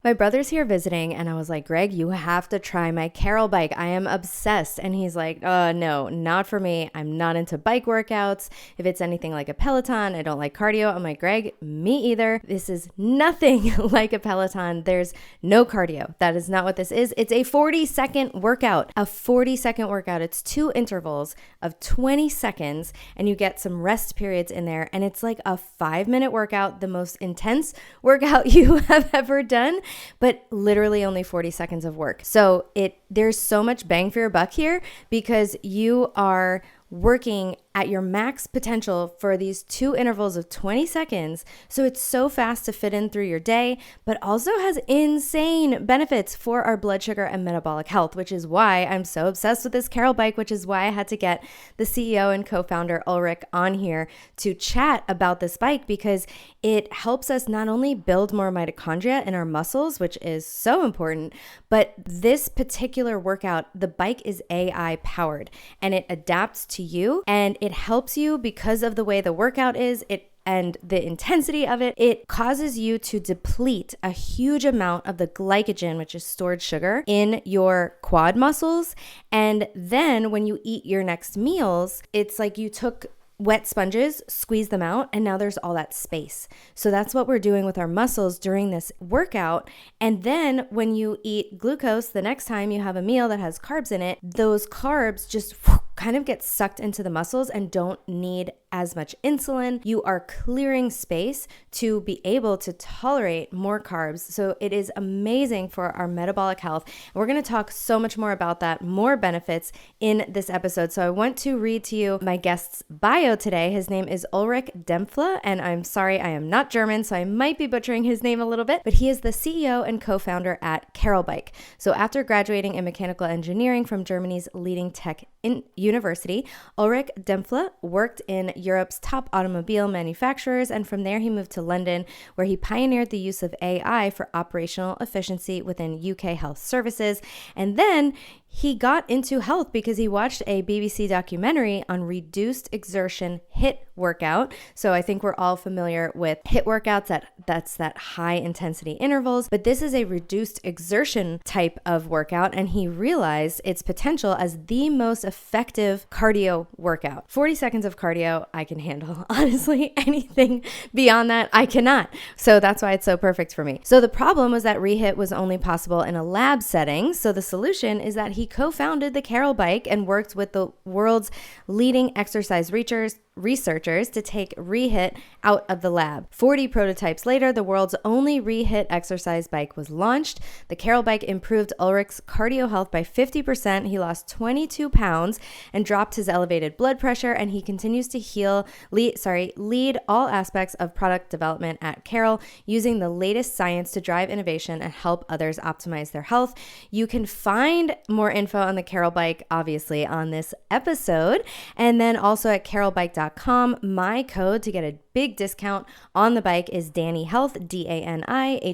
My brother's here visiting and I was like, Greg, you have to try my Carol bike. I am obsessed. And he's like, no, not for me. I'm not into bike workouts. If it's anything like a Peloton, I don't like cardio. I'm like, Greg, me either. This is nothing like a Peloton. There's no cardio. That is not what this is. It's a 40-second workout, a 40-second workout. It's 2 intervals of 20 seconds and you get some rest periods in there. And it's like a 5-minute workout, the most intense workout you have ever done, but literally only 40 seconds of work. So there's so much bang for your buck here because you are working at your max potential for these 2 intervals of 20 seconds. So it's so fast to fit in through your day, but also has insane benefits for our blood sugar and metabolic health, which is why I'm so obsessed with this Carol bike, which is why I had to get the CEO and co-founder Ulrich on here to chat about this bike because it helps us not only build more mitochondria in our muscles, which is so important, but this particular workout, the bike is AI powered and it adapts to you and it helps you because of the way the workout is. And the intensity of it, it causes you to deplete a huge amount of the glycogen, which is stored sugar, in your quad muscles. And then when you eat your next meals, it's like you took wet sponges, squeeze them out, and now there's all that space. So that's what we're doing with our muscles during this workout. And then when you eat glucose, the next time you have a meal that has carbs in it, those carbs just kind of get sucked into the muscles and don't need as much insulin. You are clearing space to be able to tolerate more carbs. So it is amazing for our metabolic health. And we're going to talk so much more about that, more benefits in this episode. So I want to read to you my guest's bio today. His name is Ulrich Dempfle, and I'm sorry, I am not German, so I might be butchering his name a little bit, but he is the CEO and co-founder at Carol Bike. So after graduating in mechanical engineering from Germany's leading tech university, Ulrich Dempfle worked in Europe's top automobile manufacturers, and from there he moved to London, where he pioneered the use of AI for operational efficiency within UK health services. And then he got into health because he watched a BBC documentary on Reduced Exertion HIIT workout. So I think we're all familiar with HIIT workouts, that's that high intensity intervals, but this is a reduced exertion type of workout, and he realized its potential as the most effective cardio workout. 40 seconds of cardio I can handle. Honestly, anything beyond that I cannot. So that's why it's so perfect for me. So the problem was that REHIT was only possible in a lab setting. So the solution is that he co-founded the Carol Bike and worked with the world's leading exercise researchers to take REHIT out of the lab. 40 prototypes later, the world's only REHIT exercise bike was launched. The Carol Bike improved Ulrich's cardio health by 50%. He lost 22 pounds and dropped his elevated blood pressure, and he continues to lead all aspects of product development at Carol, using the latest science to drive innovation and help others optimize their health. You can find more info on the Carol Bike, obviously, on this episode, and then also at carolbike.com. My code to get a big discount on the bike is DaniHealth, DANIHEALTH.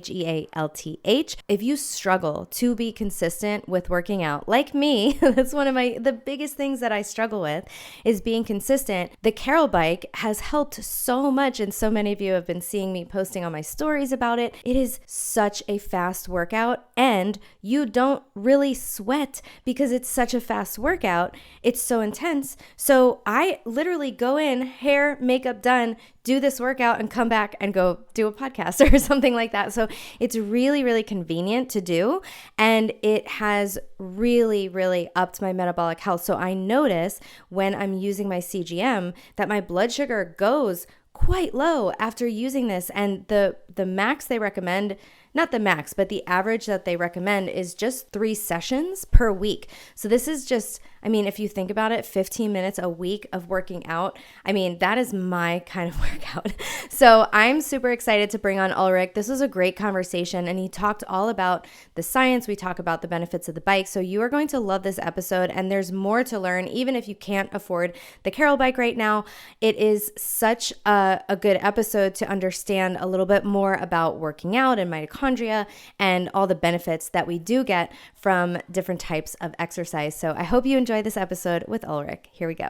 If you struggle to be consistent with working out, like me, that's one of the biggest things that I struggle with is being consistent. The Carol Bike has helped so much, and so many of you have been seeing me posting on my stories about it. It is such a fast workout, and you don't really sweat because it's such a fast workout. It's so intense. So I literally go in, hair, makeup done, do this workout and come back and go do a podcast or something like that. So it's really, really convenient to do. And it has really, really upped my metabolic health. So I notice when I'm using my CGM that my blood sugar goes quite low after using this. And the max they recommend, not the max, but the average that they recommend is just 3 sessions per week. So this is just, if you think about it, 15 minutes a week of working out. That is my kind of workout. So I'm super excited to bring on Ulrich. This was a great conversation, and he talked all about the science. We talk about the benefits of the bike. So you are going to love this episode, and there's more to learn. Even if you can't afford the Carol Bike right now, it is such a good episode to understand a little bit more about working out and mitochondria and all the benefits that we do get from different types of exercise. So I hope you enjoy this episode with Ulrich. Here we go.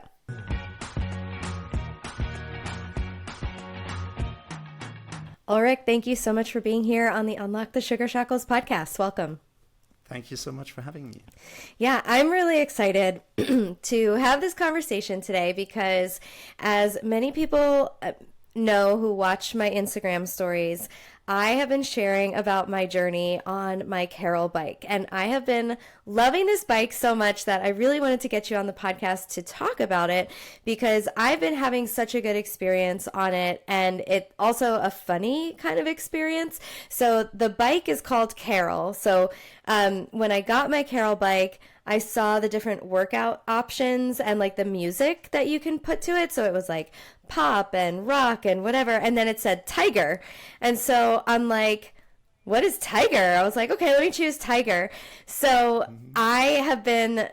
Ulrich, thank you so much for being here on the Unlock the Sugar Shackles podcast. Welcome. Thank you so much for having me. Yeah, I'm really excited to have this conversation today because, as many people know who watch my Instagram stories, I have been sharing about my journey on my Carol bike. And I have been loving this bike so much that I really wanted to get you on the podcast to talk about it because I've been having such a good experience on it. And it's also a funny kind of experience. So the bike is called Carol. So when I got my Carol bike, I saw the different workout options and like the music that you can put to it. So it was like pop and rock and whatever. And then it said Tiger. And so I'm like, what is Tiger? I was like, okay, let me choose Tiger. So I have been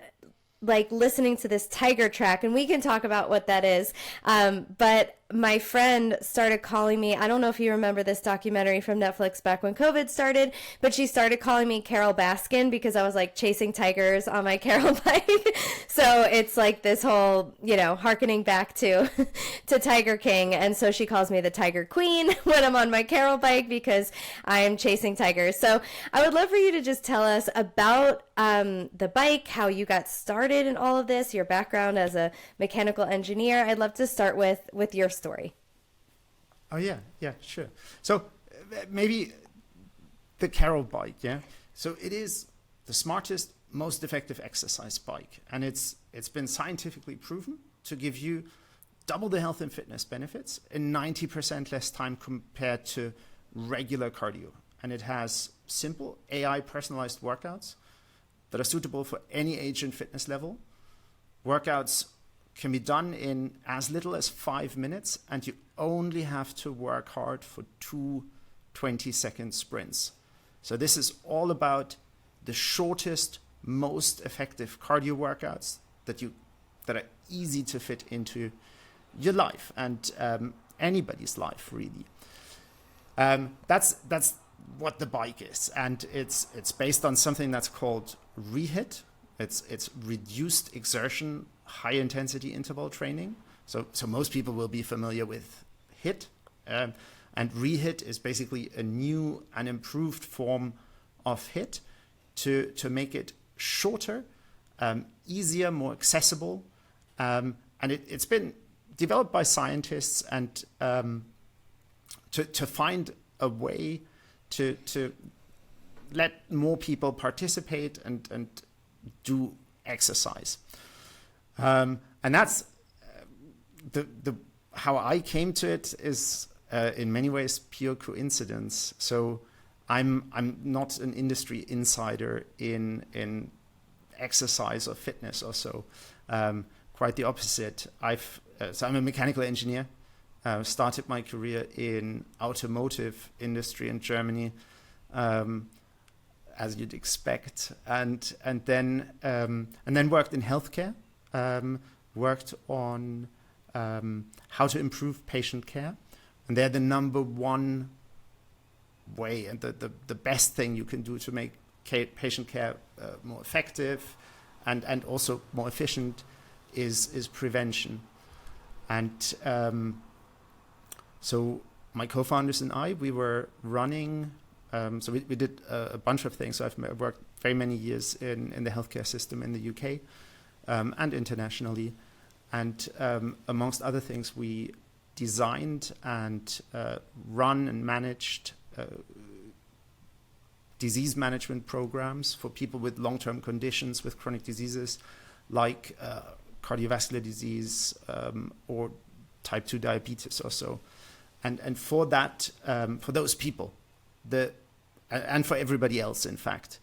like listening to this Tiger track, and we can talk about what that is. But my friend started calling me. I don't know if you remember this documentary from Netflix back when COVID started, but she started calling me Carol Baskin because I was like chasing tigers on my Carol bike. So it's like this whole, hearkening back to Tiger King. And so she calls me the Tiger Queen when I'm on my Carol bike because I am chasing tigers. So I would love for you to just tell us about the bike, how you got started in all of this, your background as a mechanical engineer. I'd love to start with your story. Oh yeah, sure. So maybe the Carol bike, yeah. So it is the smartest, most effective exercise bike, and it's been scientifically proven to give you double the health and fitness benefits in 90% less time compared to regular cardio. And it has simple AI personalized workouts that are suitable for any age and fitness level. Workouts can be done in as little as 5 minutes, and you only have to work hard for 2 20-second sprints. So this is all about the shortest, most effective cardio workouts that are easy to fit into your life and anybody's life, really. That's what the bike is, and it's based on something that's called REHIT. It's Reduced Exertion High Intensity Interval Training. So most people will be familiar with HIIT, and REHIT is basically a new and improved form of HIIT to make it shorter, easier, more accessible, and it's been developed by scientists and to find a way to let more people participate and do exercise. And that's the how I came to it is in many ways pure coincidence. So I'm not an industry insider in exercise or fitness or so. Quite the opposite. So I'm a mechanical engineer. Started my career in automotive industry in Germany, as you'd expect, and then worked in healthcare. Worked on how to improve patient care, and they're the number one way and the best thing you can do to make patient care more effective and also more efficient is prevention. And so my co-founders and I, we were running, so we did a bunch of things. So I've worked very many years in the healthcare system in the UK and internationally. And amongst other things, we designed and run and managed disease management programs for people with long-term conditions, with chronic diseases like cardiovascular disease or type 2 diabetes or so. And for that, for those people, and for everybody else, in fact,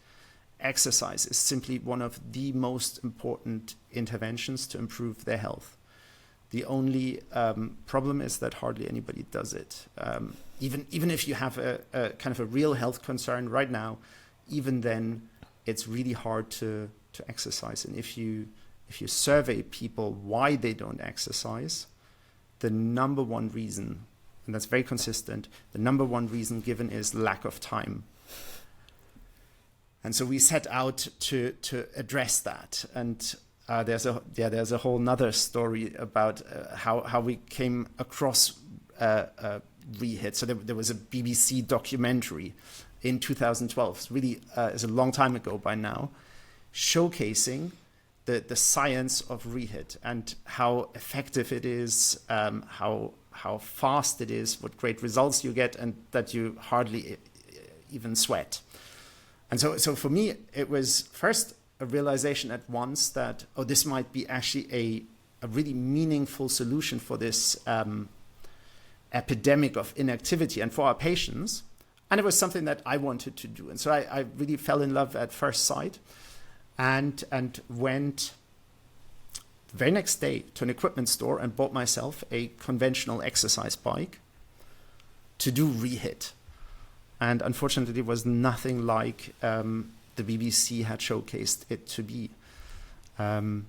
exercise is simply one of the most important interventions to improve their health. The only problem is that hardly anybody does it. Even if you have a kind of a real health concern right now, even then, it's really hard to exercise. And if you survey people why they don't exercise, the number one reason, and that's very consistent, the number one reason given is lack of time. And so we set out to address that. And there's a whole nother story about how we came across REHIT. So there was a BBC documentary in 2012. It's really is a long time ago by now, showcasing the science of REHIT and how effective it is, how fast it is, what great results you get, and that you hardly even sweat. And so for me, it was first a realization at once that, oh, this might be actually a really meaningful solution for this epidemic of inactivity and for our patients. And it was something that I wanted to do. And so I really fell in love at first sight and went the very next day to an equipment store and bought myself a conventional exercise bike to do REHIT. And unfortunately, it was nothing like the BBC had showcased it to be. And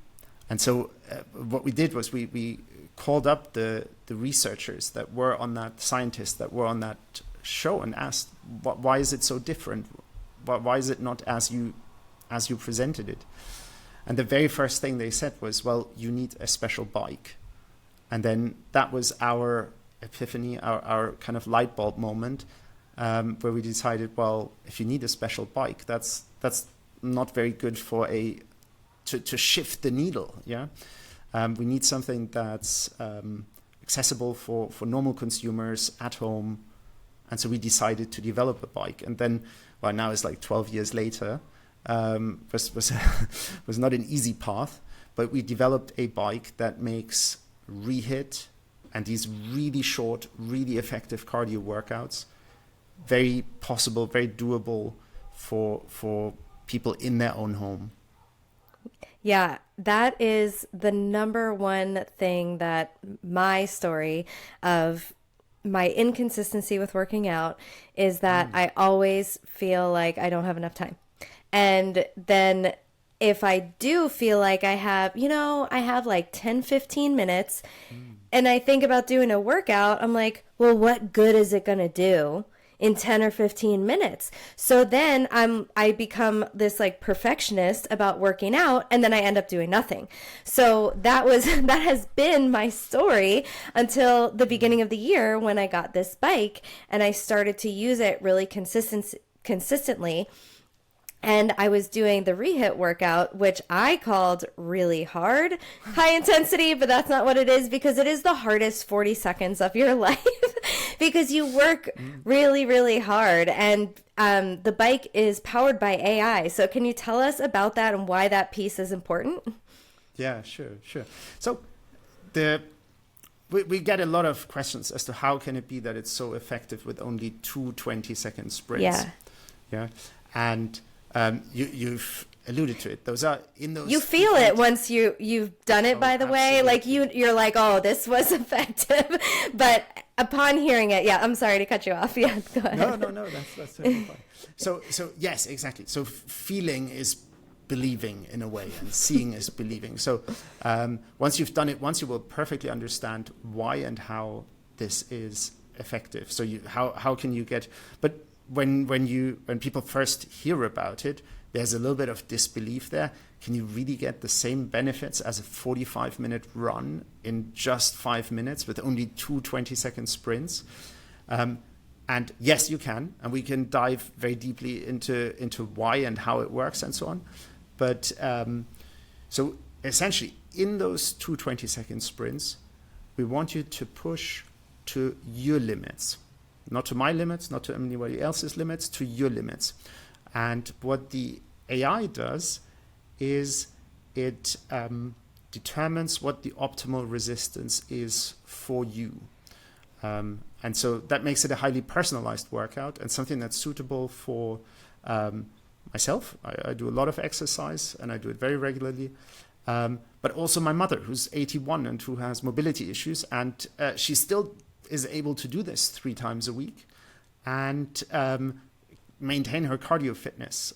so what we did was we called up the researchers that were on that, scientists that were on that show, and asked, why is it so different? Why is it not as you presented it? And the very first thing they said was, well, you need a special bike. And then that was our epiphany, our kind of light bulb moment, where we decided, well, if you need a special bike, that's not very good for to shift the needle. Yeah, we need something that's accessible for normal consumers at home, and so we decided to develop a bike. And then, well, now it's like 12 years later. Was not an easy path, but we developed a bike that makes REHIT and these really short, really effective cardio workouts very possible, very doable for people in their own home. Yeah, that is the number one thing that my story of my inconsistency with working out is that I always feel like I don't have enough time. And then if I do feel like I have, I have like 10, 15 minutes and I think about doing a workout, I'm like, well, what good is it going to do in 10 or 15 minutes? So then I become this like perfectionist about working out, and then I end up doing nothing. So that has been my story until the beginning of the year when I got this bike and I started to use it really consistently. And I was doing the REHIT workout, which I called really hard, high intensity, but that's not what it is, because it is the hardest 40 seconds of your life because you work really, really hard. And the bike is powered by AI. So can you tell us about that and why that piece is important? Yeah, sure. So we get a lot of questions as to how can it be that it's so effective with only 2 20-second sprints. Yeah. And you've alluded to it. Those are in those. You feel it once you've done it. By the way, like you're like, oh, this was effective. But upon hearing it, I'm sorry to cut you off. Yeah, go ahead. No, that's totally fine. So yes, exactly. So feeling is believing in a way, and seeing is believing. So once you've done it, once you will perfectly understand why and how this is effective. So how can you get, but when people first hear about it, there's a little bit of disbelief there. Can you really get the same benefits as a 45-minute run in just 5 minutes with only 2 20-second sprints? And yes, you can, and we can dive very deeply into why and how it works and so on. But so essentially, in those 2 20-second sprints, we want you to push to your limits. Not to my limits, not to anybody else's limits, to your limits. And what the AI does is it determines what the optimal resistance is for you. And so that makes it a highly personalized workout and something that's suitable for myself. I do a lot of exercise and I do it very regularly. But also my mother, who's 81 and who has mobility issues. And she still is able to do this 3 times a week and maintain her cardio fitness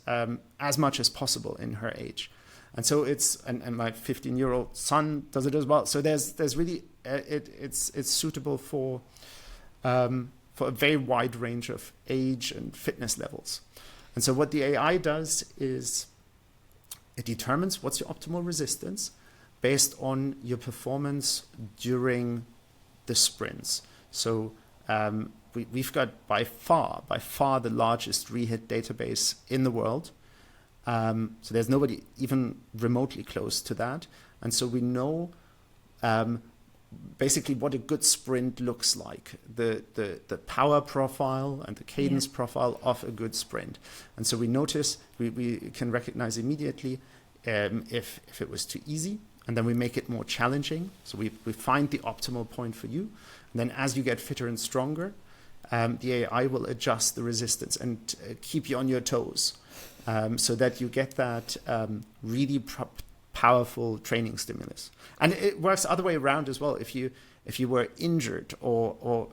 as much as possible in her age. And so and my 15-year-old son does it as well. So there's really it's suitable for a very wide range of age and fitness levels. And so what the AI does is it determines what's your optimal resistance based on your performance during the sprints. So we've got by far the largest REHIT database in the world. So there's nobody even remotely close to that. And so we know basically what a good sprint looks like, the power profile and the cadence profile of a good sprint. And so we notice, we can recognize immediately if it was too easy, and then we make it more challenging. So we find the optimal point for you. And then as you get fitter and stronger, the AI will adjust the resistance and keep you on your toes, so that you get that really powerful training stimulus. And it works the other way around as well. If you were injured or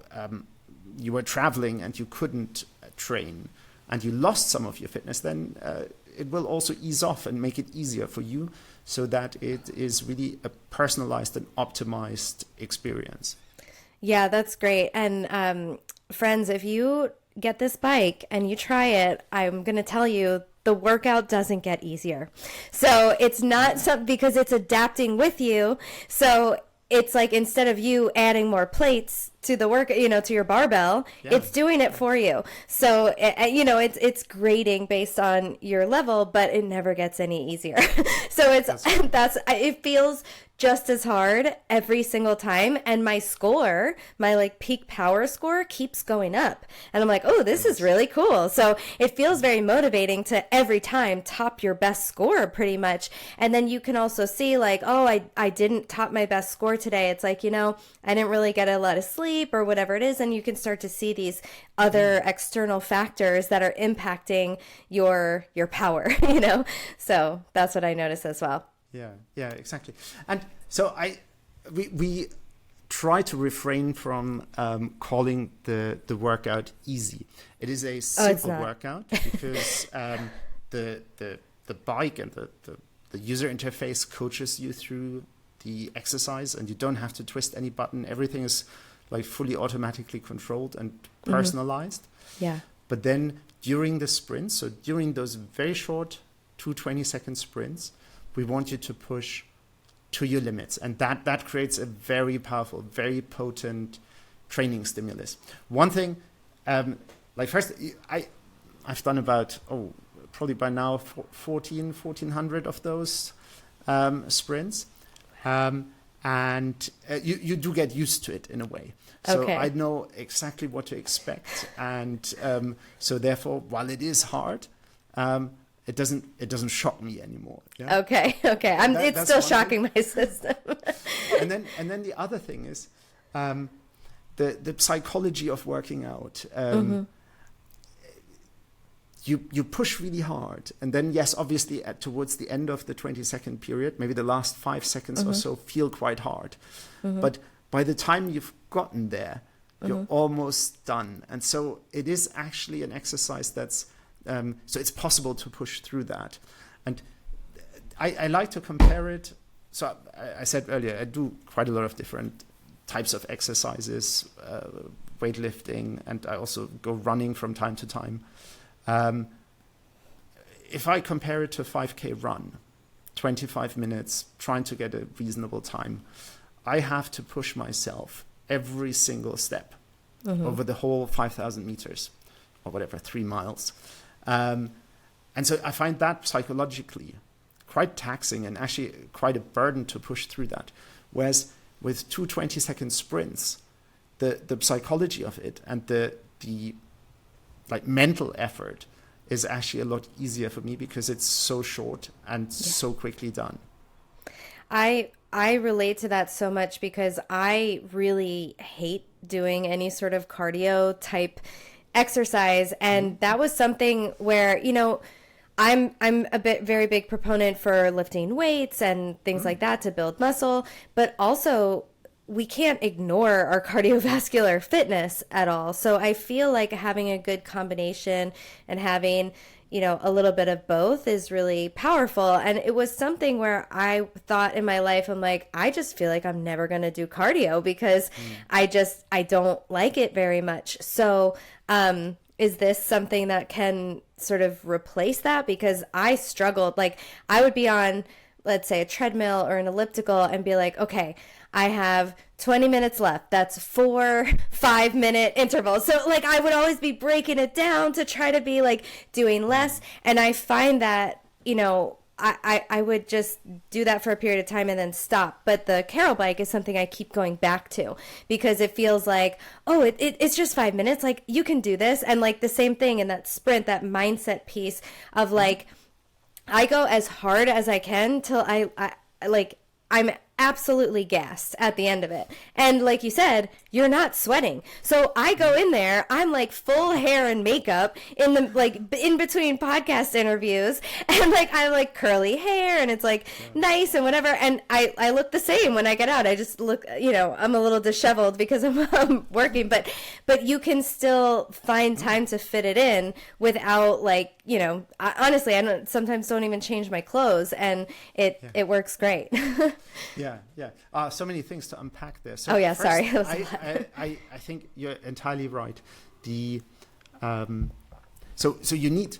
you were traveling and you couldn't train and you lost some of your fitness, then it will also ease off and make it easier for you, so that it is really a personalized and optimized experience. Yeah, that's great. And friends, if you get this bike and you try it, I'm going to tell you, the workout doesn't get easier. So it's not something, because it's adapting with you. So it's like, instead of you adding more plates to the work, to your barbell, it's doing it for you. So, it's grading based on your level, but it never gets any easier. So it feels just as hard every single time. And my score, my like peak power score, keeps going up. And I'm like, oh, this is really cool. So it feels very motivating to every time top your best score pretty much. And then you can also see like, oh, I didn't top my best score today. It's like, I didn't really get a lot of sleep or whatever it is. And you can start to see these other external factors that are impacting your power, So that's what I notice as well. Yeah, exactly. And so we try to refrain from calling the workout easy. It is a simple workout because the bike and the user interface coaches you through the exercise, and you don't have to twist any button. Everything is like fully automatically controlled and personalized. Yeah. But then during the sprints, so during those very short 20-second sprints, we want you to push to your limits. And that creates a very powerful, very potent training stimulus. One thing, first, I've done about, probably by now 1,400 of those sprints. And you do get used to it in a way. So I know exactly what to expect. And so therefore, while it is hard, it doesn't shock me anymore. Yeah? Okay. It's still shocking my system. and then the other thing is the psychology of working out. You push really hard, and then yes, obviously towards the end of the 20-second period, maybe the last 5 seconds or so feel quite hard. But by the time you've gotten there, you're almost done. And so it is actually an exercise that's so it's possible to push through that. And I like to compare it. So I said earlier, I do quite a lot of different types of exercises, weightlifting, and I also go running from time to time. If I compare it to a 5K run, 25 minutes, trying to get a reasonable time, I have to push myself every single step over the whole 5,000 meters or whatever, 3 miles. And so I find that psychologically quite taxing and actually quite a burden to push through that. Whereas with 2 20-second sprints, the psychology of it and the like mental effort is actually a lot easier for me because it's so short and so quickly done. I relate to that so much because I really hate doing any sort of cardio type exercise. And that was something where, I'm a very big proponent for lifting weights and things like that to build muscle, but also we can't ignore our cardiovascular fitness at all. So I feel like having a good combination and having, a little bit of both is really powerful. And it was something where I thought in my life, I'm like, I just feel like I'm never going to do cardio because I don't like it very much. So, is this something that can sort of replace that? Because I struggled, like I would be on let's say a treadmill or an elliptical and be like, okay, I have 20 minutes left. That's 4 5-minute intervals. So like I would always be breaking it down to try to be like doing less. And I find that, you know, I would just do that for a period of time and then stop. But the Carol bike is something I keep going back to because it feels like, oh, it's just 5 minutes. Like you can do this. And like the same thing in that sprint, that mindset piece of like, I go as hard as I can till I'm absolutely gassed at the end of it. And like you said, you're not sweating. So I go in there, I'm like full hair and makeup in the like in between podcast interviews, and like I'm like curly hair and it's like nice and whatever. And I look the same when I get out. I just look, you know, I'm a little disheveled because I'm working, but you can still find time to fit it in without like, you know, honestly, I sometimes don't even change my clothes, and it works great. Yeah. So many things to unpack there. So oh yeah, first, sorry. I think you're entirely right. So you need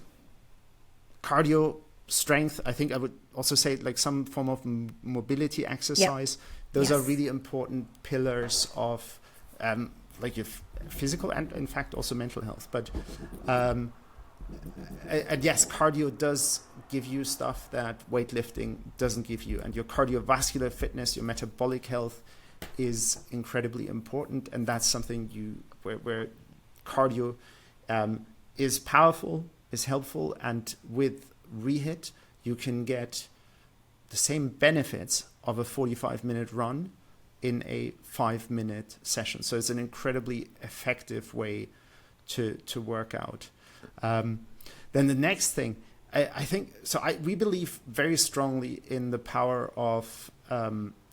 cardio, strength. I think I would also say like some form of mobility exercise. Yep. Those are really important pillars of like your physical and in fact also mental health. But and yes, cardio does give you stuff that weightlifting doesn't give you, and your cardiovascular fitness, your metabolic health is incredibly important, and that's something where cardio is powerful, is helpful, and with REHIT you can get the same benefits of a 45-minute run in a 5-minute session. So it's an incredibly effective way to work out. Then the next thing, I think, so we believe very strongly in the power of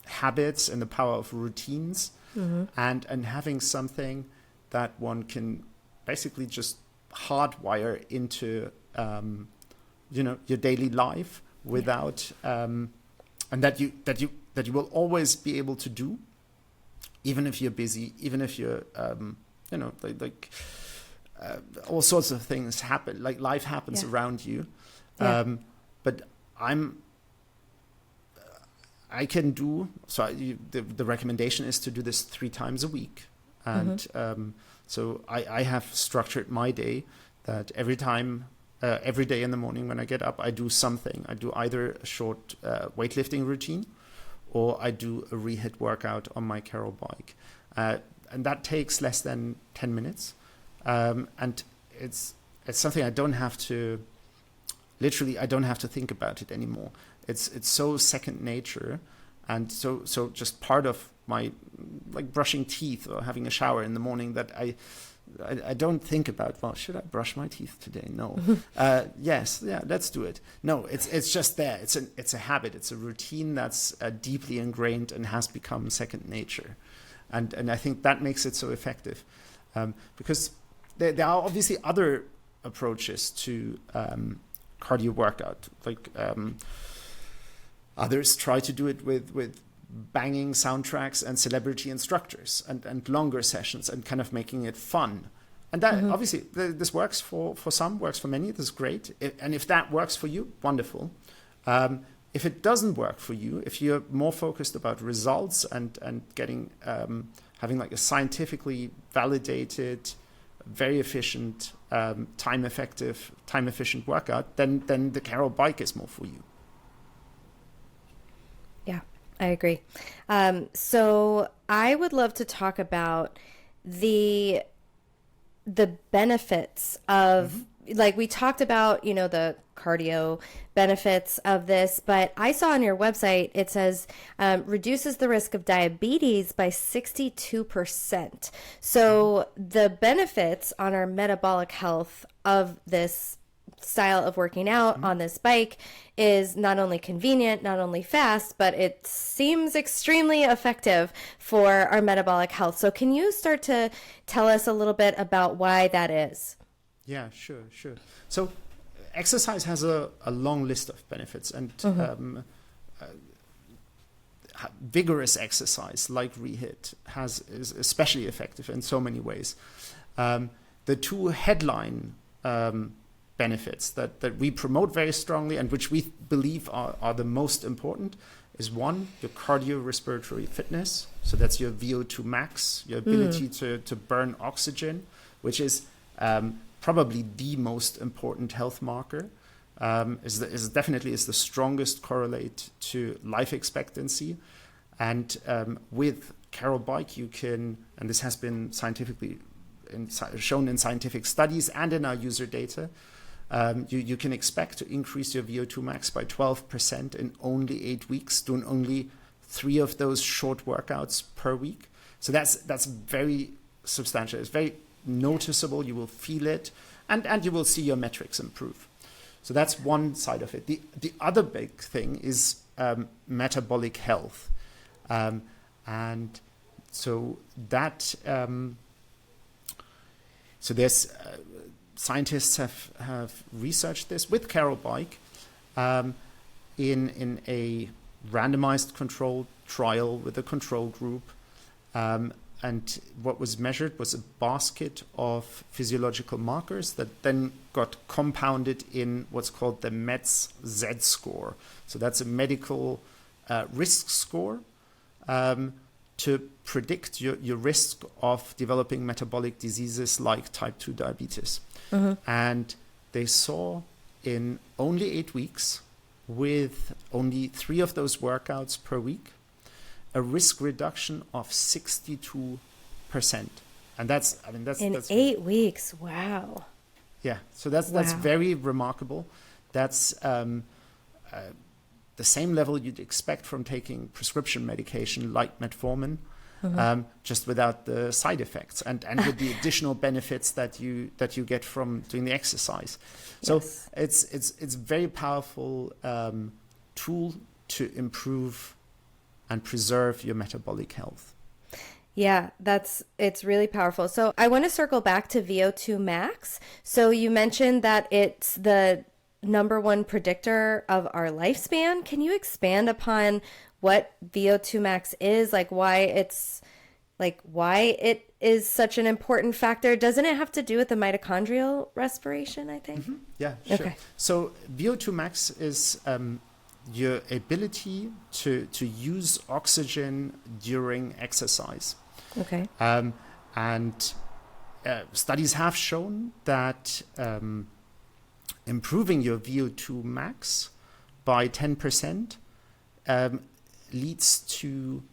habits and the power of routines, and having something that one can basically just hardwire into, your daily life without, and that you will always be able to do, even if you're busy, even if you're, all sorts of things happen, like life happens around you. But I can do, so the recommendation is to do this 3 times a week. And so I have structured my day that every day in the morning when I get up, I do something. I do either a short weightlifting routine, or I do a REHIT workout on my Carol bike. And that takes less than 10 minutes. And it's something I don't have to think about it anymore. It's so second nature, and so just part of my, like brushing teeth or having a shower in the morning, that I don't think about, well, should I brush my teeth today? No. Yes, yeah, let's do it. No, it's just there. It's a habit. It's a routine that's deeply ingrained and has become second nature, and I think that makes it so effective, because there are obviously other approaches to cardio workout. Like others try to do it with banging soundtracks and celebrity instructors and longer sessions and kind of making it fun. And that obviously this works for some, works for many. This is great. And if that works for you, wonderful. If it doesn't work for you, if you're more focused about results and getting having like a scientifically validated, very efficient, time efficient workout, then the Carol bike is more for you. Yeah, I agree. So I would love to talk about the benefits of, like we talked about, the cardio benefits of this, but I saw on your website, it says reduces the risk of diabetes by 62%. So the benefits on our metabolic health of this style of working out on this bike is not only convenient, not only fast, but it seems extremely effective for our metabolic health. So can you start to tell us a little bit about why that is? Yeah, sure. So exercise has a long list of benefits, and vigorous exercise like REHIT is especially effective in so many ways. The two headline benefits that we promote very strongly and which we believe are the most important is one, your cardiorespiratory fitness. So that's your VO2 max, your ability to burn oxygen, which is probably the most important health marker. Is definitely the strongest correlate to life expectancy. And with Carol Bike, you can, and this has been scientifically shown in scientific studies and in our user data, you can expect to increase your VO2 max by 12% in only 8 weeks, doing only 3 of those short workouts per week. So that's very substantial. It's very noticeable. You will feel it, and you will see your metrics improve. So that's one side of it. The other big thing is metabolic health. And so that, so there's scientists have researched this with Carol Bike in a randomized controlled trial with a control group. And what was measured was a basket of physiological markers that then got compounded in what's called the METS Z score. So that's a medical risk score to predict your risk of developing metabolic diseases like type 2 diabetes. And they saw in only 8 weeks, with only 3 of those workouts per week, a risk reduction of 62%. And that's in 8 weeks. Wow. Yeah. So that's very remarkable. That's the same level you'd expect from taking prescription medication like metformin, just without the side effects and with the additional benefits that you get from doing the exercise. So it's very powerful tool to improve and preserve your metabolic health. Yeah, it's really powerful. So I want to circle back to VO2 max. So you mentioned that it's the number one predictor of our lifespan. Can you expand upon what VO2 max is, why it is such an important factor? Doesn't it have to do with the mitochondrial respiration, I think? Yeah, sure. Okay. So VO2 max is your ability to use oxygen during exercise. Okay. And studies have shown that improving your VO2 max by 10% leads to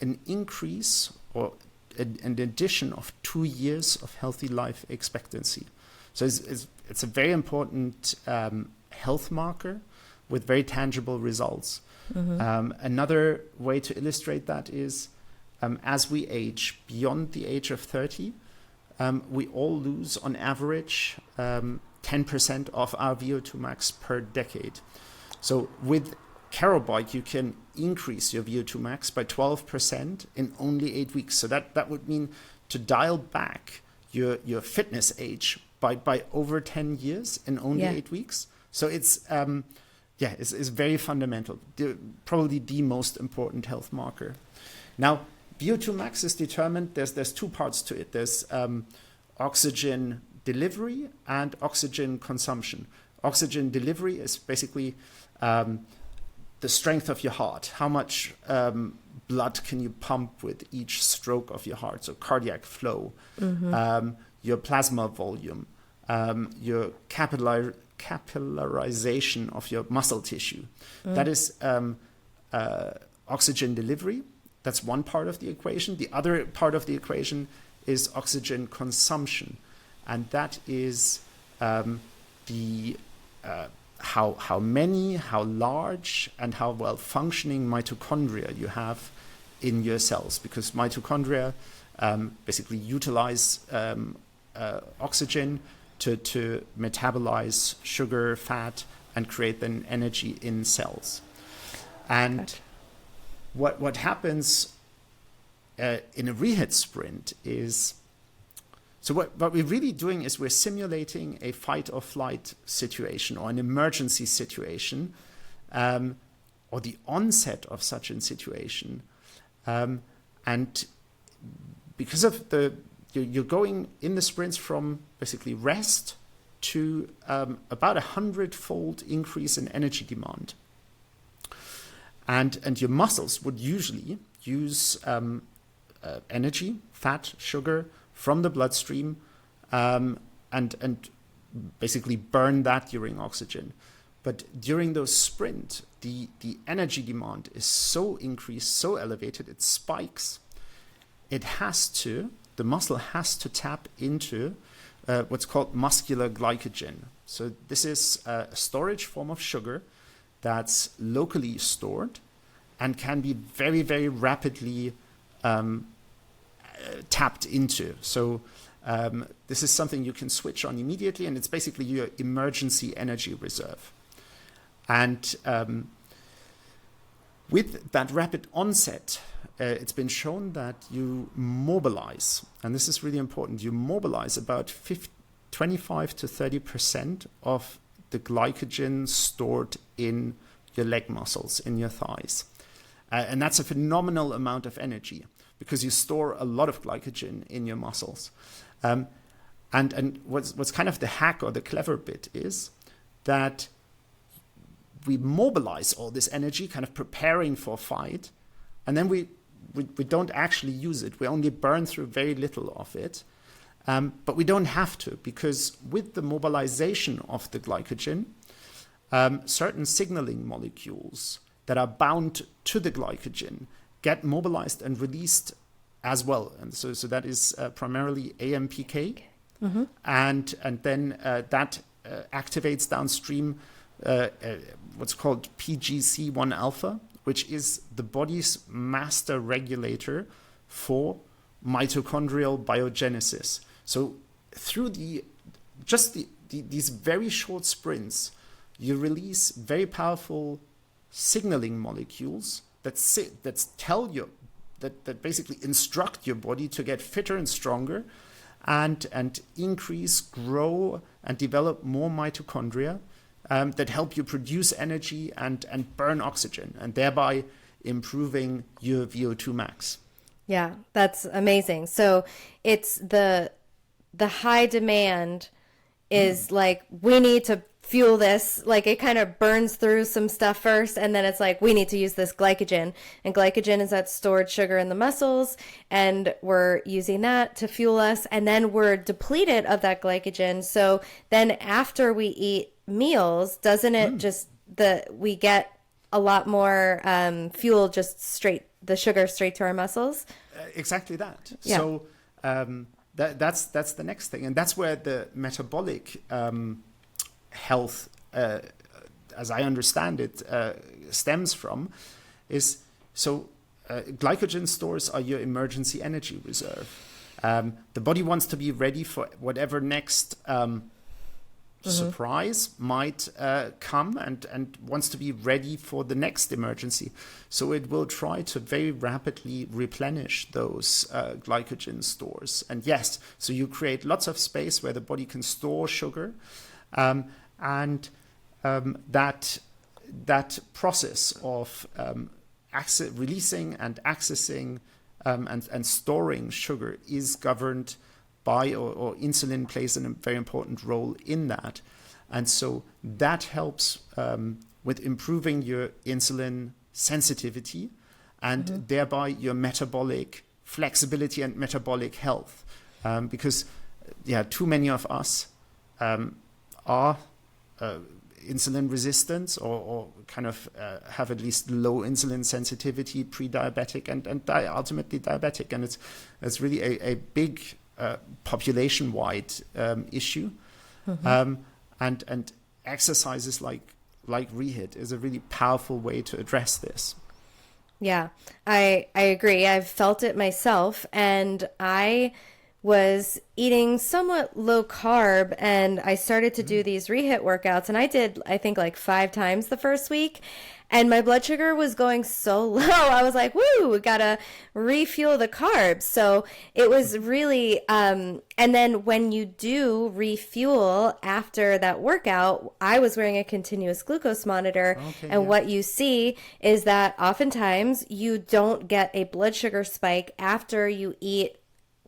an increase or an addition of 2 years of healthy life expectancy. So it's a very important health marker with very tangible results. Another way to illustrate that is as we age beyond the age of 30, we all lose on average 10% of our VO2 max per decade. So with Carol Bike, you can increase your VO2 max by 12% in only 8 weeks. So that would mean to dial back your fitness age by over 10 years in only 8 weeks. So it's very fundamental, probably the most important health marker. Now, VO2 max is determined, there's 2 parts to it. There's oxygen delivery and oxygen consumption. Oxygen delivery is basically the strength of your heart. How much blood can you pump with each stroke of your heart? So cardiac flow, your plasma volume, your capillarization of your muscle tissue. That is oxygen delivery. That's one part of the equation. The other part of the equation is oxygen consumption. And that is how many, how large, and how well functioning mitochondria you have in your cells. Because mitochondria basically utilize oxygen to metabolize sugar, fat, and create then energy in cells. And what happens in a REHIT sprint is, so what we're really doing is we're simulating a fight or flight situation or an emergency situation, or the onset of such a situation. And because of you're going in the sprints from basically rest to about 100-fold increase in energy demand. And your muscles would usually use energy, fat, sugar from the bloodstream, and basically burn that during oxygen. But during those sprint, the energy demand is so increased, so elevated, it spikes. The muscle has to tap into what's called muscular glycogen. So this is a storage form of sugar that's locally stored and can be very, very rapidly tapped into. So this is something you can switch on immediately, and it's basically your emergency energy reserve. And with that rapid onset, it's been shown that you mobilize, and this is really important, you mobilize about 25 to 30% of the glycogen stored in your leg muscles, in your thighs. And that's a phenomenal amount of energy because you store a lot of glycogen in your muscles. And what's kind of the hack or the clever bit is that we mobilize all this energy, kind of preparing for a fight, and then we don't actually use it. We only burn through very little of it. But we don't have to, because with the mobilization of the glycogen, certain signaling molecules that are bound to the glycogen get mobilized and released as well. And so that is primarily AMPK. Mm-hmm. And then that activates downstream what's called PGC1 alpha, which is the body's master regulator for mitochondrial biogenesis. So through these very short sprints, you release very powerful signaling molecules that tell you that basically instruct your body to get fitter and stronger, and increase, grow, and develop more mitochondria that help you produce energy and burn oxygen, and thereby improving your VO2 max. Yeah, that's amazing. So it's the high demand is like, we need to fuel this. Like, it kind of burns through some stuff first, and then it's like, we need to use this glycogen. And glycogen is that stored sugar in the muscles, and we're using that to fuel us, and then we're depleted of that glycogen. So then after we eat meals, doesn't it just we get a lot more fuel, just the sugar straight to our muscles? Exactly that. Yeah. So that's the next thing, and that's where the metabolic health, as I understand it, stems from. Is so glycogen stores are your emergency energy reserve. The body wants to be ready for whatever next surprise might come, and wants to be ready for the next emergency. So it will try to very rapidly replenish those glycogen stores. And yes, so you create lots of space where the body can store sugar, and that process of releasing and accessing and storing sugar is governed by, or insulin plays a very important role in that. And so that helps with improving your insulin sensitivity, and thereby your metabolic flexibility and metabolic health. Because too many of us are insulin resistant, or kind of have at least low insulin sensitivity, pre-diabetic, and ultimately diabetic. And it's really a big population-wide issue. And exercises like REHIT is a really powerful way to address this. Yeah, I agree. I've felt it myself, and I was eating somewhat low carb, and I started to do these REHIT workouts, and I did, I think, like 5 times the first week, and my blood sugar was going so low. I was like, woo, we gotta refuel the carbs. So it was really, and then when you do refuel after that workout, I was wearing a continuous glucose monitor. And what you see is that oftentimes you don't get a blood sugar spike after you eat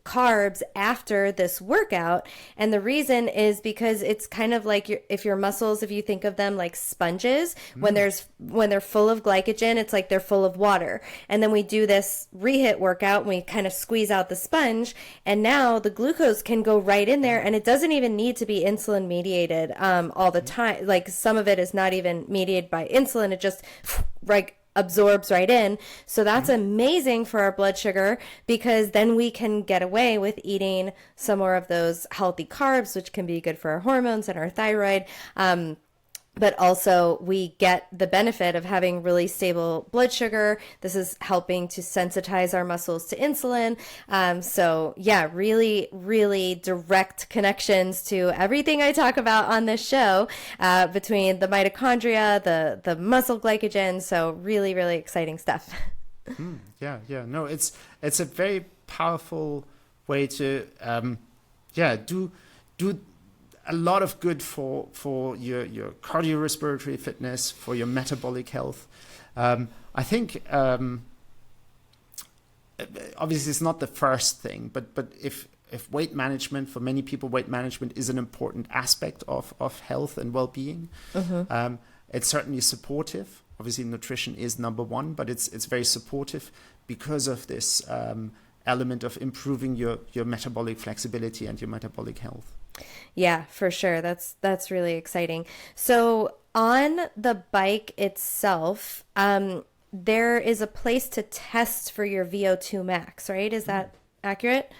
carbs after this workout. And the reason is because it's kind of like if your muscles, if you think of them like sponges, when they're full of glycogen, it's like they're full of water. And then we do this REHIT workout and we kind of squeeze out the sponge, and now the glucose can go right in there, and it doesn't even need to be insulin mediated all the time. Like some of it is not even mediated by insulin. It just like absorbs right in. So that's amazing for our blood sugar, because then we can get away with eating some more of those healthy carbs, which can be good for our hormones and our thyroid. But also we get the benefit of having really stable blood sugar. This is helping to sensitize our muscles to insulin. So yeah, really, really direct connections to everything I talk about on this show, between the mitochondria, the muscle glycogen. So really, really exciting stuff. Yeah. No, it's a very powerful way to, do a lot of good for your cardiorespiratory fitness, for your metabolic health. I think obviously it's not the first thing, but if weight management, for many people, weight management is an important aspect of health and well-being. It's certainly supportive. Obviously, nutrition is number one, but it's very supportive because of this element of improving your metabolic flexibility and your metabolic health. Yeah, for sure. That's really exciting. So on the bike itself, there is a place to test for your VO2 max, right? Is that accurate?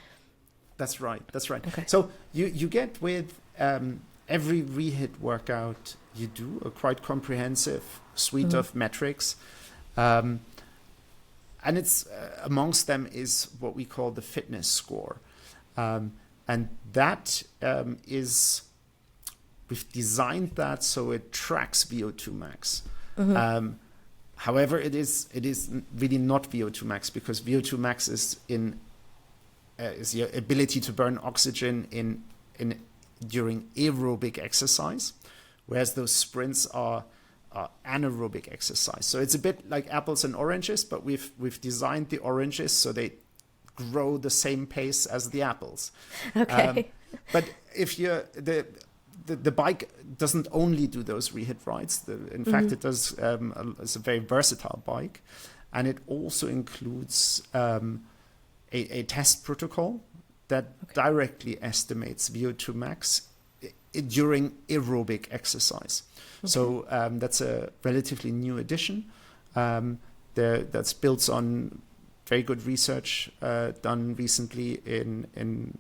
That's right. Okay. So you get with every REHIT workout, you do a quite comprehensive suite of metrics. And it's amongst them is what we call the fitness score. And that we've designed that so it tracks VO2 max. However, it is really not VO2 max, because VO2 max is your ability to burn oxygen during aerobic exercise, whereas those sprints are anaerobic exercise. So it's a bit like apples and oranges, but we've designed the oranges so they grow the same pace as the apples. Okay. But if the bike doesn't only do those REHIT rides. In fact, it does. It's a very versatile bike, and it also includes a test protocol that directly estimates VO2 max during aerobic exercise. So that's a relatively new addition. That's built on very good research done recently in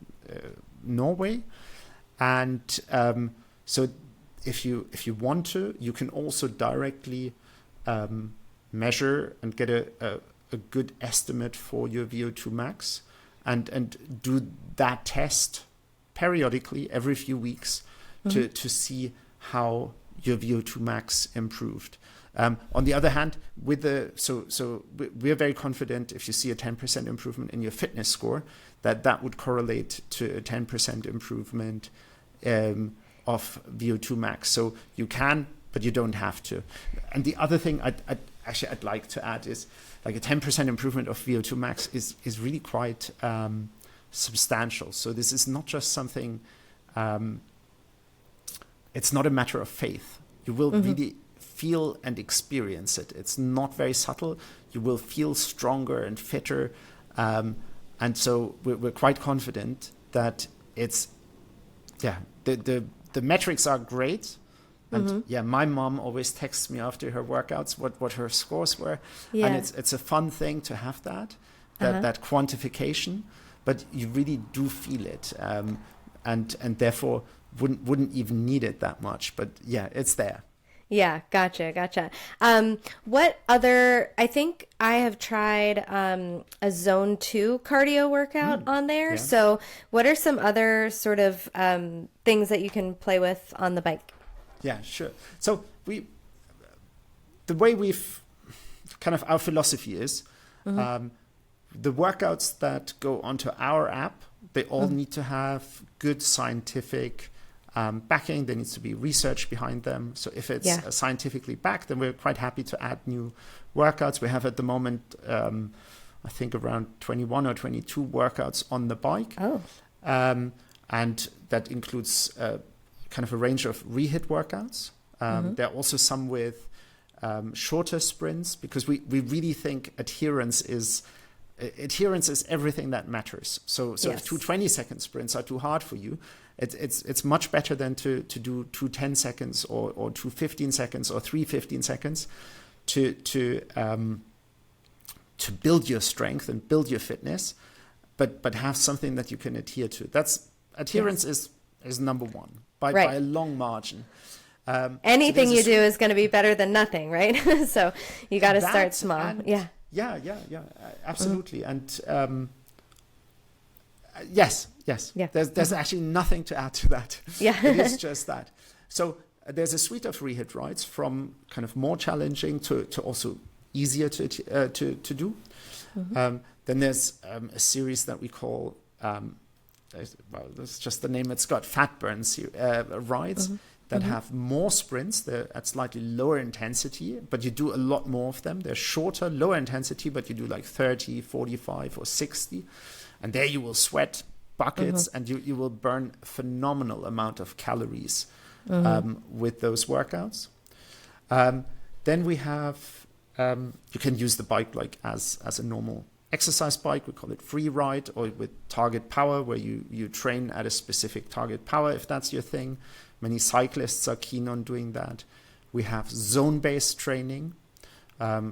Norway, and so if you want to, you can also directly measure and get a good estimate for your VO2 max, and do that test periodically every few weeks to see how your VO2 max improved. On the other hand, so we're very confident if you see a 10% improvement in your fitness score, that would correlate to a 10% improvement of VO2 max. So you can, but you don't have to. And the other thing I'd like to add is, like, a 10% improvement of VO2 max is really quite substantial. So this is not just something. It's not a matter of faith. You will really feel and experience it. It's not very subtle. You will feel stronger and fitter. And so we're quite confident that it's, the metrics are great. And my mom always texts me after her workouts what her scores were. Yeah. And it's a fun thing to have that quantification, but you really do feel it. And therefore wouldn't even need it that much. But yeah, it's there. Yeah, gotcha. What other, I think I have tried a zone 2 cardio workout on there. Yeah. So what are some other sort of things that you can play with on the bike? Yeah, sure. So the way we've kind of, our philosophy is the workouts that go onto our app, they all need to have good scientific backing. There needs to be research behind them. So if it's scientifically backed, then we're quite happy to add new workouts. We have at the moment I think around 21 or 22 workouts on the bike. Oh. And that includes kind of a range of REHIT workouts. There are also some with shorter sprints, because we really think adherence is everything that matters. So Yes. if 2 20-second sprints are too hard for you, it's much better than to do 2 10 seconds or 2 15 seconds or 3 15 seconds to build your strength and build your fitness, but have something that you can adhere to. Adherence is number one by a long margin. Anything you do is going to be better than nothing, right? So you got to start small. Yeah, absolutely. And yes. There's actually nothing to add to that. Yeah. It is just that. So there's a suite of REHIT rides, from kind of more challenging to also easier to do. Then there's a series that we call, that's just the name it's got, fat burn rides that have more sprints. They're at slightly lower intensity, but you do a lot more of them. They're shorter, lower intensity, but you do like 30, 45 or 60. And there you will sweat buckets and you will burn a phenomenal amount of calories with those workouts. Then we have, you can use the bike like as a normal exercise bike. We call it free ride, or with target power, where you train at a specific target power, if that's your thing. Many cyclists are keen on doing that. We have zone-based training.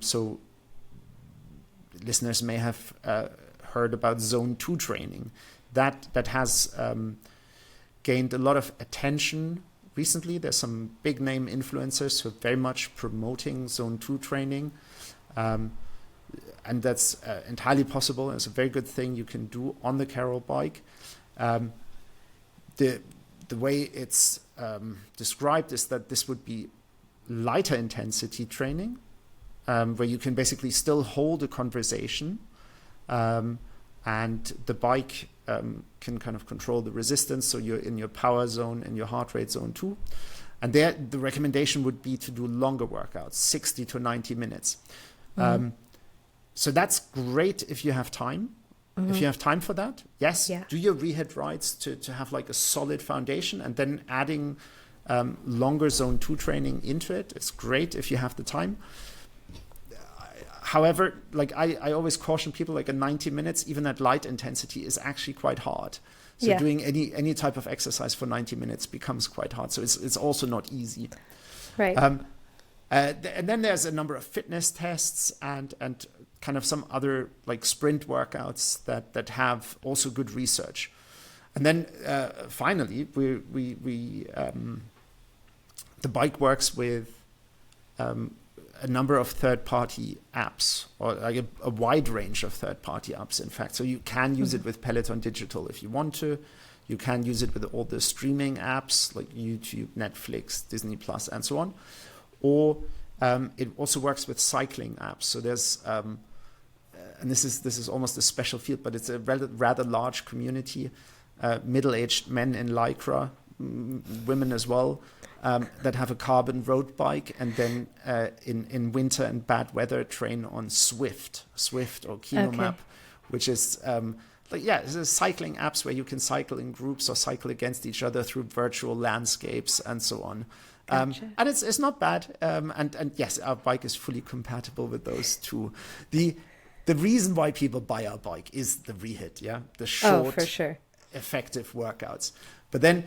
So listeners may have heard about zone 2 training. That has gained a lot of attention recently. There's some big name influencers who are very much promoting zone 2 training. And that's entirely possible. It's a very good thing you can do on the Carol bike. The way it's described is that this would be lighter intensity training, where you can basically still hold a conversation, and the bike can kind of control the resistance, so you're in your power zone and your heart rate zone too. And there, the recommendation would be to do longer workouts, 60 to 90 minutes. So that's great if you have time. If you have time for that, yes, do your REHIT rides to have like a solid foundation, and then adding longer zone 2 training into it. It's great if you have the time. However, like I always caution people, like a 90 minutes, even at light intensity, is actually quite hard. So doing any type of exercise for 90 minutes becomes quite hard. So it's also not easy. Right. And then there's a number of fitness tests and kind of some other like sprint workouts that have also good research. And then finally, the bike works with a number of third-party apps, or like a wide range of third-party apps, in fact. So you can use it with Peloton Digital if you want to. You can use it with all the streaming apps like YouTube, Netflix, Disney Plus, and so on. Or it also works with cycling apps. So there's, and this is almost a special field, but it's a rather large community, middle-aged men in Lycra, women as well, that have a carbon road bike, and then in winter and bad weather train on Swift or Kinomap, which is it's a cycling apps where you can cycle in groups or cycle against each other through virtual landscapes and so on. Gotcha. And it's not bad. And yes, our bike is fully compatible with those too. The reason why people buy our bike is the REHIT, the short, for sure, effective workouts. But then,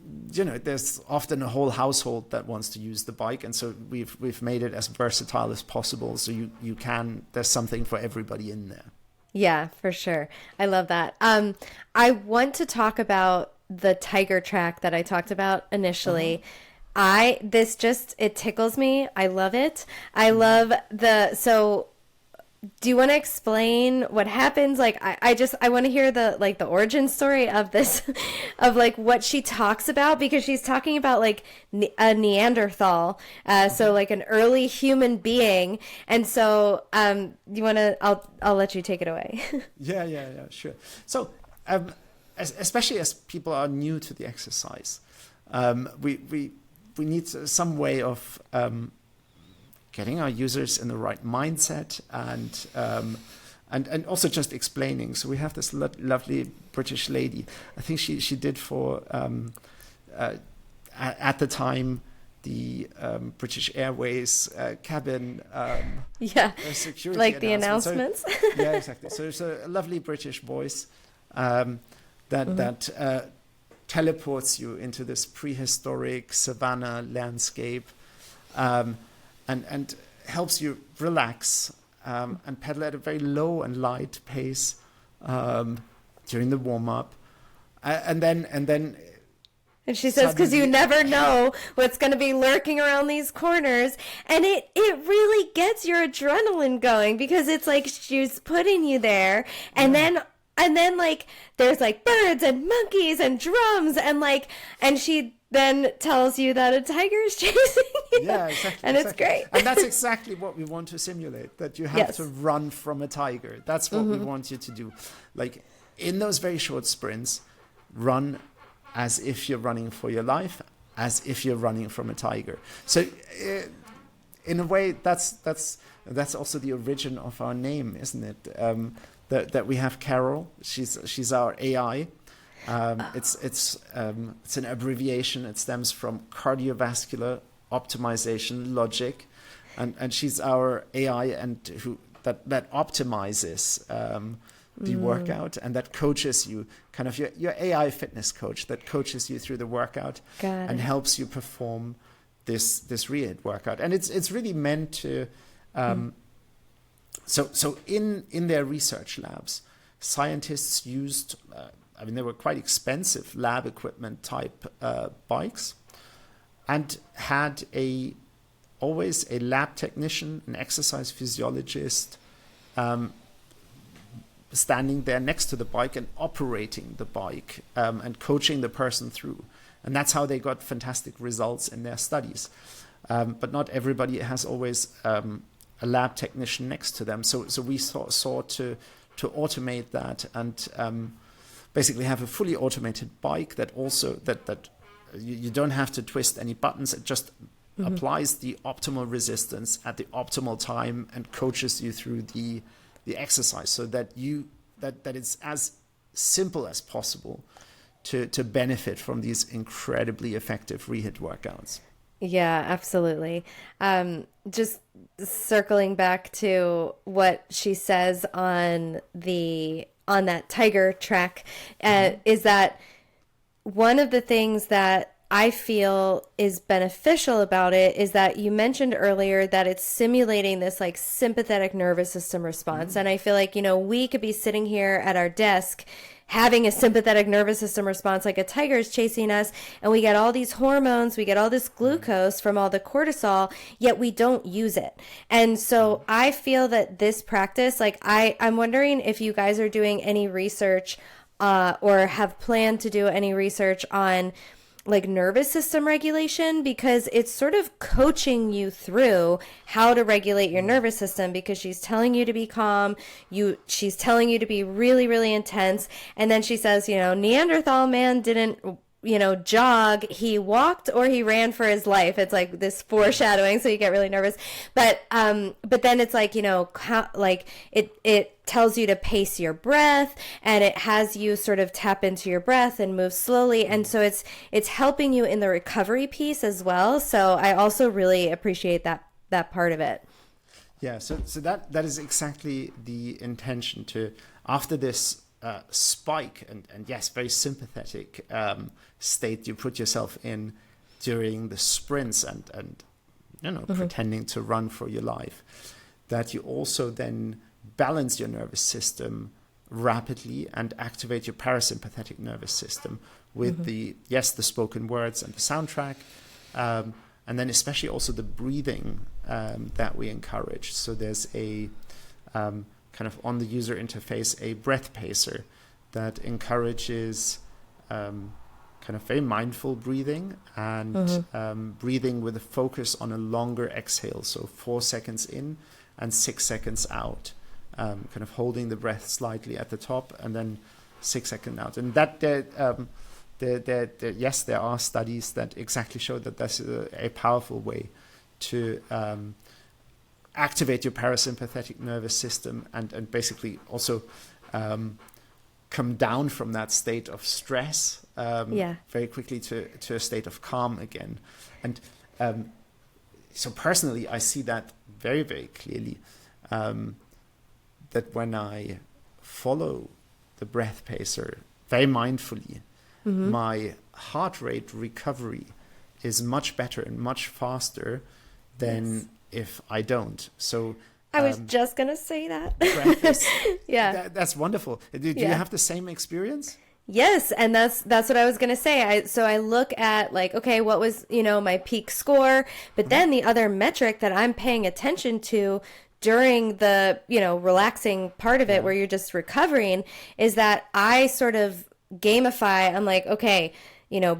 there's often a whole household that wants to use the bike, and so we've made it as versatile as possible. So there's something for everybody in there. Yeah, for sure. I love that. I want to talk about the tiger track that I talked about initially. It tickles me. I love it. I love so do you want to explain what happens? Like, I want to hear the origin story of this, of like what she talks about, because she's talking about like a Neanderthal, so like an early human being. And so, you want to, I'll let you take it away. Yeah, sure. So, especially as people are new to the exercise, we need some way of getting our users in the right mindset and and also just explaining. So we have this lovely British lady. I think she did for at the time the British Airways cabin security like the announcements. So, yeah, exactly. So it's a lovely British voice that teleports you into this prehistoric savanna landscape, and helps you relax and pedal at a very low and light pace during the warm up, and then. And she says, because you never know what's going to be lurking around these corners. And it really gets your adrenaline going, because it's like she's putting you there. And then like there's like birds and monkeys and drums and she then tells you that a tiger is chasing you. Yeah, exactly. And it's great. And that's exactly what we want to simulate, that you have to run from a tiger. That's what we want you to do. Like in those very short sprints, run as if you're running for your life, as if you're running from a tiger. So in a way, that's also the origin of our name, isn't it? That we have Carol. She's our AI. It's an abbreviation. It stems from cardiovascular optimization logic, and she's our AI that optimizes the workout, and that coaches you, kind of your AI fitness coach that coaches you through the workout and helps you perform this REHIT workout. And it's really meant to so in their research labs, scientists used they were quite expensive lab equipment type bikes, and had always a lab technician, an exercise physiologist, standing there next to the bike and operating the bike, and coaching the person through. And that's how they got fantastic results in their studies. But not everybody has always a lab technician next to them. So we sought to automate that, and basically have a fully automated bike that also that you don't have to twist any buttons. It just applies the optimal resistance at the optimal time and coaches you through the exercise, so that it's as simple as possible to benefit from these incredibly effective REHIT workouts. Yeah, absolutely. Just circling back to what she says on that tiger track, is that one of the things that I feel is beneficial about it is that you mentioned earlier that it's simulating this like sympathetic nervous system response. And I feel like, we could be sitting here at our desk having a sympathetic nervous system response, like a tiger is chasing us, and we get all these hormones, we get all this glucose from all the cortisol, yet we don't use it. And so I feel that this practice, like I'm wondering if you guys are doing any research or have planned to do any research on like nervous system regulation, because it's sort of coaching you through how to regulate your nervous system, because she's telling you to be calm, she's telling you to be really, really intense. And then she says, Neanderthal man didn't jog, he walked or he ran for his life. It's like this foreshadowing, so you get really nervous. But then it's like, it tells you to pace your breath, and it has you sort of tap into your breath and move slowly. And so it's helping you in the recovery piece as well. So I also really appreciate that part of it. Yeah, so that is exactly the intention, to, after this spike and yes, very sympathetic state you put yourself in during the sprints and pretending to run for your life, that you also then balance your nervous system rapidly and activate your parasympathetic nervous system with the spoken words and the soundtrack, and then especially also the breathing that we encourage. So there's a kind of on the user interface, a breath pacer that encourages kind of very mindful breathing and breathing with a focus on a longer exhale. So 4 seconds in and 6 seconds out, kind of holding the breath slightly at the top and then 6 seconds out. And that yes, there are studies that exactly show that that's a powerful way to activate your parasympathetic nervous system and basically also come down from that state of stress very quickly to a state of calm again. And so personally, I see that very, very clearly, that when I follow the breath pacer very mindfully, my heart rate recovery is much better and much faster than if I don't. So I was just going to say that. Breath is, that's wonderful. Do you have the same experience? Yes, and that's what I was going to say. So I look at like, okay, what was, my peak score, but then the other metric that I'm paying attention to during the, relaxing part of it where you're just recovering is that I sort of gamify. I'm like, okay,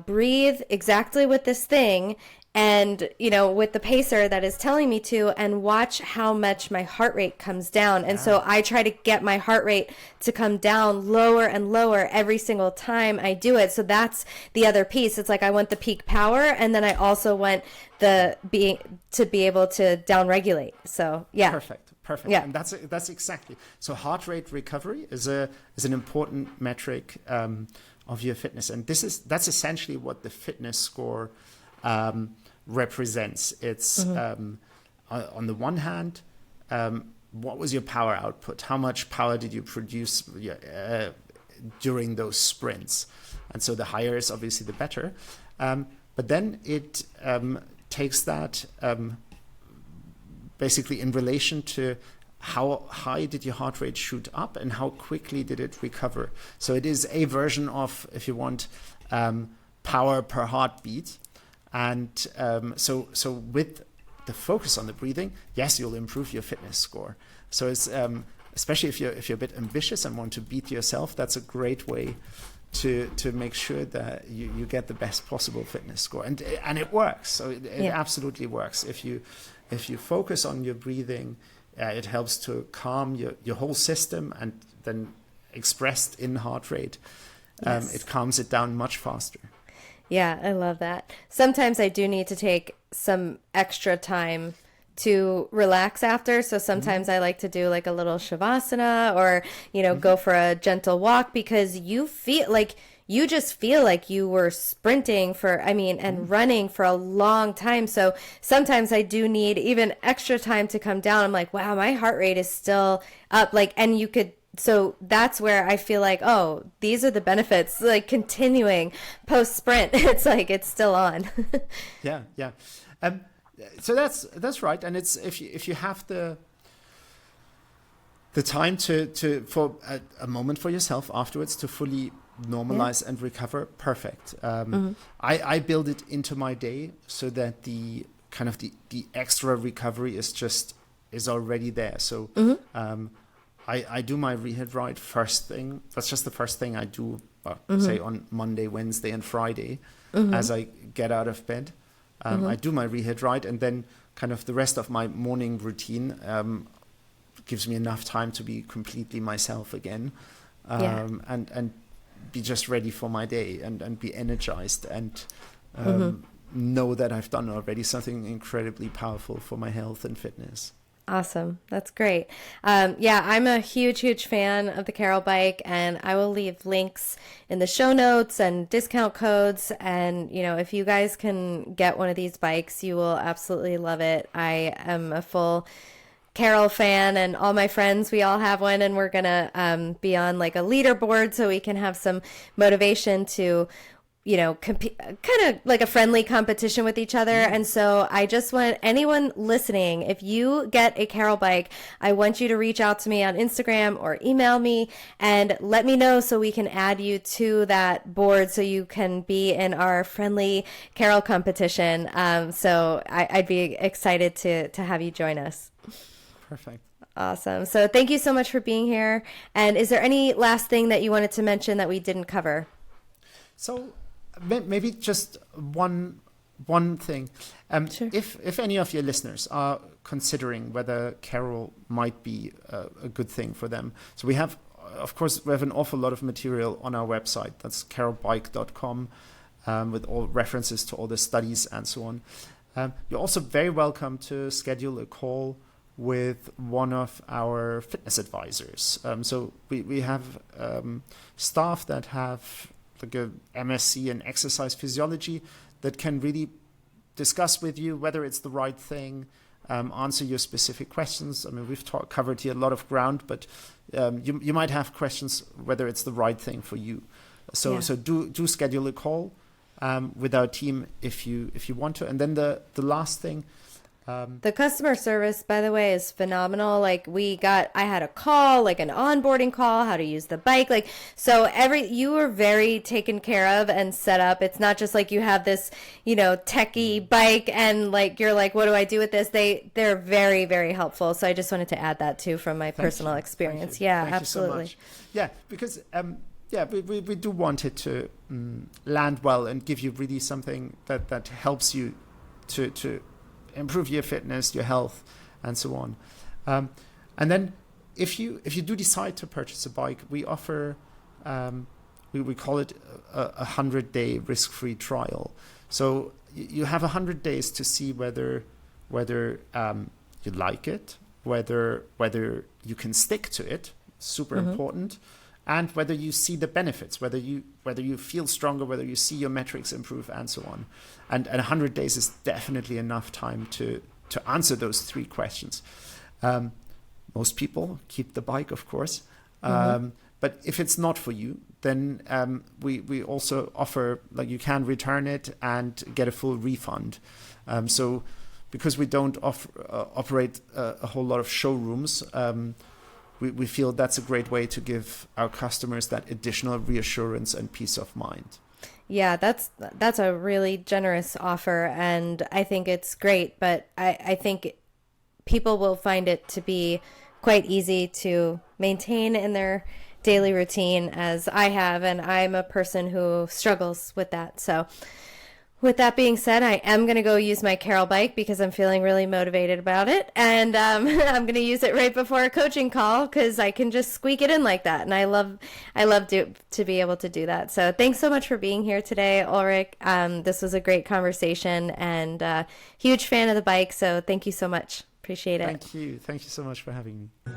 breathe exactly with this thing and, with the pacer that is telling me to, and watch how much my heart rate comes down. And so I try to get my heart rate to come down lower and lower every single time I do it. So that's the other piece. It's like I want the peak power, and then I also want to be able to down regulate. So yeah. Perfect. Yeah. And that's exactly. So heart rate recovery is an important metric of your fitness. And that's essentially what the fitness score represents. It's on the one hand, what was your power output? How much power did you produce during those sprints? And so the higher is obviously the better. But then it takes that basically in relation to how high did your heart rate shoot up and how quickly did it recover. So it is a version of, if you want, power per heartbeat. And so with the focus on the breathing, yes, you'll improve your fitness score. So it's especially if you're a bit ambitious and want to beat yourself, that's a great way to make sure that you get the best possible fitness score. And it works. So it absolutely works. If you focus on your breathing, it helps to calm your whole system, and then expressed in heart rate, it calms it down much faster. Yeah, I love that. Sometimes I do need to take some extra time to relax after. So sometimes I like to do like a little shavasana or, go for a gentle walk, because you just feel like you were sprinting and running for a long time. So sometimes I do need even extra time to come down. I'm like, wow, my heart rate is still up. So that's where I feel like, oh, these are the benefits, like continuing post sprint. It's like, it's still on. Yeah. So that's right. And it's, if you have the time for a moment for yourself afterwards to fully normalize and recover, perfect. I build it into my day so that the kind of the extra recovery is already there. So, I do my REHIT ride first thing. That's just the first thing I do, say on Monday, Wednesday, and Friday as I get out of bed. I do my REHIT ride, and then kind of the rest of my morning routine gives me enough time to be completely myself again, and be just ready for my day and be energized and know that I've done already something incredibly powerful for my health and fitness. Awesome. That's great. I'm a huge fan of the Carol bike, and I will leave links in the show notes and discount codes. And, if you guys can get one of these bikes, you will absolutely love it. I am a full Carol fan, and all my friends, we all have one, and we're going to be on like a leaderboard so we can have some motivation to compete, kind of like a friendly competition with each other. And so I just want anyone listening, if you get a Carol bike, I want you to reach out to me on Instagram or email me and let me know so we can add you to that board so you can be in our friendly Carol competition. So I'd be excited to have you join us. Perfect. Awesome. So thank you so much for being here. And is there any last thing that you wanted to mention that we didn't cover? So maybe just one thing. Sure. If any of your listeners are considering whether Carol might be a good thing for them, so we have an awful lot of material on our website. That's carolbike.com, with all references to all the studies and so on. You're also very welcome to schedule a call with one of our fitness advisors. So we have staff that have like a MSc in exercise physiology that can really discuss with you whether it's the right thing, answer your specific questions. I mean, we've covered here a lot of ground, but you might have questions whether it's the right thing for you. So do schedule a call with our team if you want to. And then the last thing. The customer service, by the way, is phenomenal. Like I had a call, like an onboarding call, how to use the bike. Like, so you were very taken care of and set up. It's not just like you have this, techie bike and like, you're like, what do I do with this? They're very, very helpful. So I just wanted to add that too from my personal experience. Yeah, Thank absolutely. You so much. Yeah, because, we do want it to land well and give you really something that helps you to improve your fitness, your health, and so on. And then if you do decide to purchase a bike, we offer, we call it a 100-day risk-free trial. So you have 100 days to see whether you like it, whether you can stick to it, super important, and whether you see the benefits, whether you feel stronger, whether you see your metrics improve, and so on. And 100 days is definitely enough time to answer those 3 questions. Most people keep the bike, of course. But if it's not for you, then we also offer, like, you can return it and get a full refund. So because we don't operate a whole lot of showrooms, we feel that's a great way to give our customers that additional reassurance and peace of mind. Yeah, that's a really generous offer, and I think it's great, but I think people will find it to be quite easy to maintain in their daily routine, as I have, and I'm a person who struggles with that. So with that being said, I am going to go use my Carol bike because I'm feeling really motivated about it. And I'm going to use it right before a coaching call because I can just squeak it in like that. And I love to be able to do that. So thanks so much for being here today, Ulrich. This was a great conversation and huge fan of the bike. So thank you so much. Appreciate it. Thank you. Thank you so much for having me.